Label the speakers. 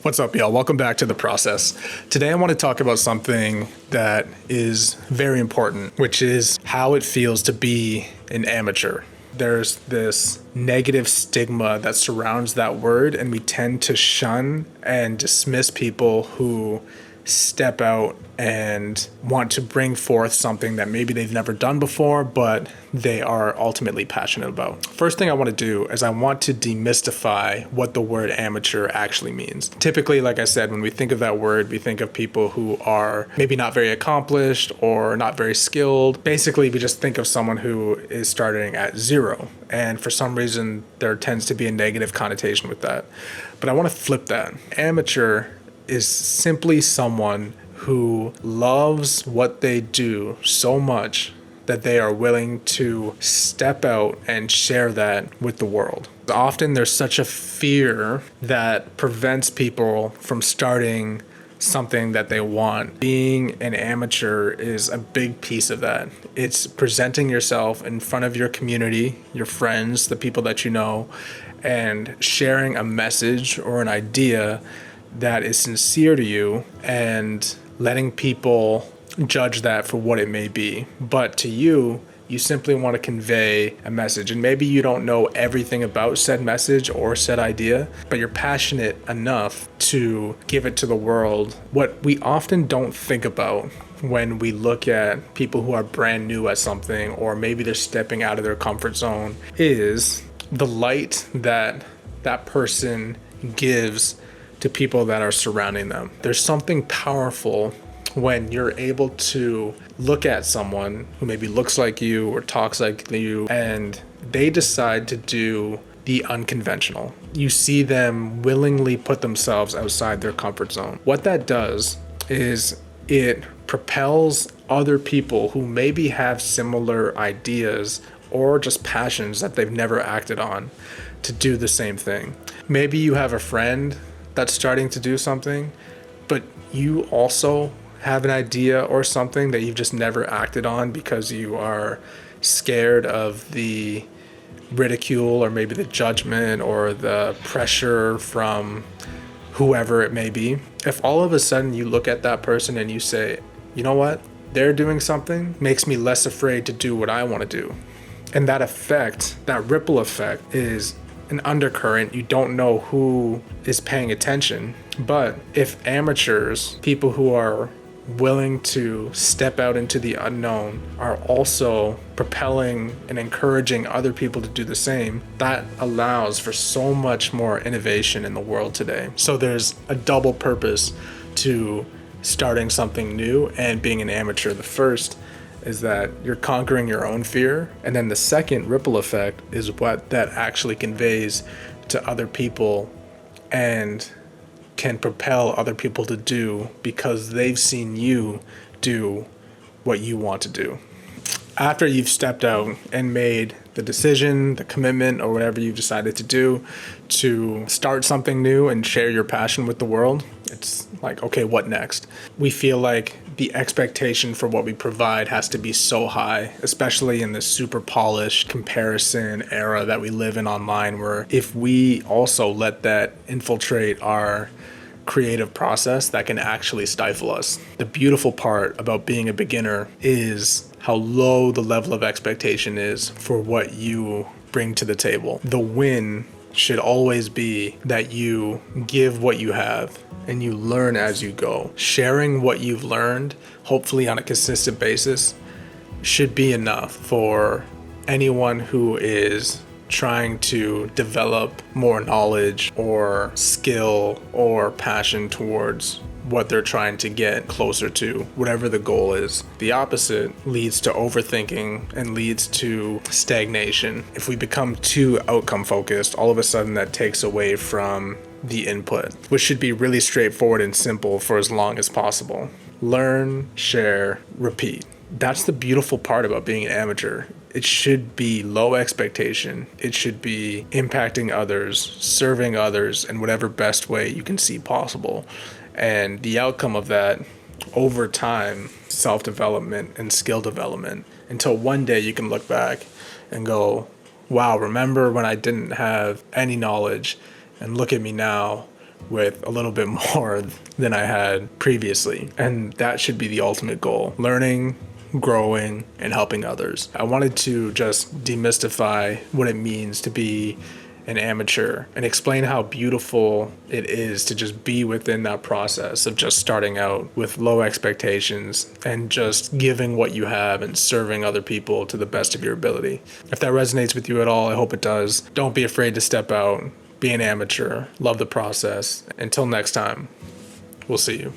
Speaker 1: What's up, y'all? Welcome back to The Process. Today I want to talk about something that is very important, which is how it feels to be an amateur. There's this negative stigma that surrounds that word, and we tend to shun and dismiss people who step out and want to bring forth something that maybe they've never done before, but they are ultimately passionate about. First thing I want to do is I want to demystify what the word amateur actually means. Typically, like I said, when we think of that word, we think of people who are maybe not very accomplished or not very skilled. Basically, we just think of someone who is starting at zero. And for some reason, there tends to be a negative connotation with that. But I want to flip that. Amateur is simply someone who loves what they do so much that they are willing to step out and share that with the world. Often there's such a fear that prevents people from starting something that they want. Being an amateur is a big piece of that. It's presenting yourself in front of your community, your friends, the people that you know, and sharing a message or an idea that is sincere to you and letting people judge that for what it may be. But to you, you simply want to convey a message. And maybe you don't know everything about said message or said idea, but you're passionate enough to give it to the world. What we often don't think about when we look at people who are brand new at something, or maybe they're stepping out of their comfort zone, is the light that that person gives to people that are surrounding them. There's something powerful when you're able to look at someone who maybe looks like you or talks like you, and they decide to do the unconventional. You see them willingly put themselves outside their comfort zone. What that does is it propels other people who maybe have similar ideas or just passions that they've never acted on to do the same thing. Maybe you have a friend that's starting to do something, but you also have an idea or something that you've just never acted on because you are scared of the ridicule or maybe the judgment or the pressure from whoever it may be. If all of a sudden you look at that person and you say, you know what, they're doing something, makes me less afraid to do what I want to do. And that effect, that ripple effect, is an undercurrent. You don't know who is paying attention. But if amateurs, people who are willing to step out into the unknown, are also propelling and encouraging other people to do the same, that allows for so much more innovation in the world today. So there's a double purpose to starting something new and being an amateur. The first is that you're conquering your own fear. And then the second ripple effect is what that actually conveys to other people and can propel other people to do because they've seen you do what you want to do. After you've stepped out and made the decision, the commitment, or whatever you've decided to do to start something new and share your passion with the world, it's like, okay, what next? We feel like the expectation for what we provide has to be so high, especially in this super polished comparison era that we live in online, where if we also let that infiltrate our creative process, that can actually stifle us. The beautiful part about being a beginner is how low the level of expectation is for what you bring to the table. The win should always be that you give what you have and you learn as you go. Sharing what you've learned, hopefully on a consistent basis, should be enough for anyone who is trying to develop more knowledge or skill or passion towards what they're trying to get closer to, whatever the goal is. The opposite leads to overthinking and leads to stagnation. If we become too outcome focused, all of a sudden that takes away from the input, which should be really straightforward and simple for as long as possible. Learn, share, repeat. That's the beautiful part about being an amateur. It should be low expectation. It should be impacting others, serving others in whatever best way you can see possible. And the outcome of that, over time, self-development and skill development, until one day you can look back and go, wow, remember when I didn't have any knowledge, and look at me now with a little bit more than I had previously. And that should be the ultimate goal: learning, growing, and helping others. I wanted to just demystify what it means to be an amateur and explain how beautiful it is to just be within that process of just starting out with low expectations and just giving what you have and serving other people to the best of your ability. If that resonates with you at all, I hope it does. Don't be afraid to step out, be an amateur, love the process. Until next time, we'll see you.